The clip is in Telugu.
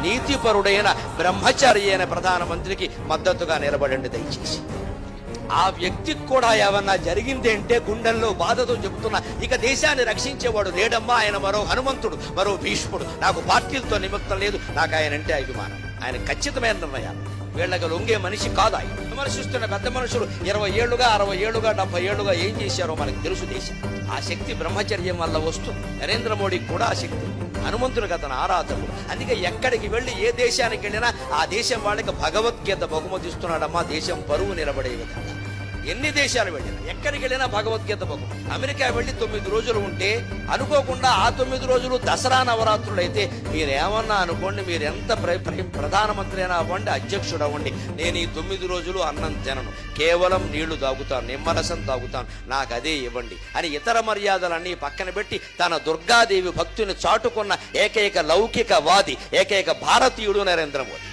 నీతిపరుడైన బ్రహ్మచారి అయిన ప్రధానమంత్రికి మద్దతుగా నిలబడండి దయచేసి. ఆ వ్యక్తికి కూడా ఏమన్నా జరిగింది అంటే గుండెల్లో బాధతో చెబుతున్నా, ఇక దేశాన్ని రక్షించేవాడు లేడమ్మా, ఆయన మరో హనుమంతుడు, మరో భీష్ముడు. నాకు పార్టీలతో నిమిత్తం లేదు, నాకు ఆయన అంటే అభిమానం. ఆయన ఖచ్చితమైన నిర్ణయాలు, వీళ్ళకి లొంగే మనిషి కాదు ఆయన. విమర్శిస్తున్న పెద్ద మనుషులు 20 ఏళ్లుగా 60 ఏళ్లుగా 70 ఏళ్లుగా ఏం చేశారో మనకు తెలుసు. దేశం ఆ శక్తి బ్రహ్మచర్యం వల్ల వస్తుంది. నరేంద్ర మోడీకి కూడా ఆ శక్తి, హనుమంతుడికి అతను ఆరాధకుడు. అందుకే ఎక్కడికి వెళ్ళి ఏ దేశానికి వెళ్ళినా ఆ దేశం వాళ్ళకి భగవద్గీత బహుమతి ఇస్తున్నాడమ్మా, దేశం పరువు నిలబడే విధంగా. ఎన్ని దేశాలు వెళ్ళినా ఎక్కడికి వెళ్ళినా భగవద్గీత బహుమతి. అమెరికా వెళ్ళి 9 రోజులు ఉంటే అనుకోకుండా ఆ 9 రోజులు దసరా నవరాత్రులు అయితే మీరేమన్నా అనుకోండి, మీరు ఎంత ప్రధానమంత్రి అయినా అవ్వండి, అధ్యక్షుడు అవ్వండి, నేను ఈ 9 రోజులు అన్నం తినను, కేవలం నీళ్లు తాగుతాను, నిమ్మరసం తాగుతాను, నాకు అదే ఇవ్వండి అని ఇతర మర్యాదలన్నీ పక్కన పెట్టి తన దుర్గాదేవి భక్తుని చాటుకున్న ఏకైక లౌకికవాది, ఏకైక భారతీయుడు నరేంద్ర మోడీ.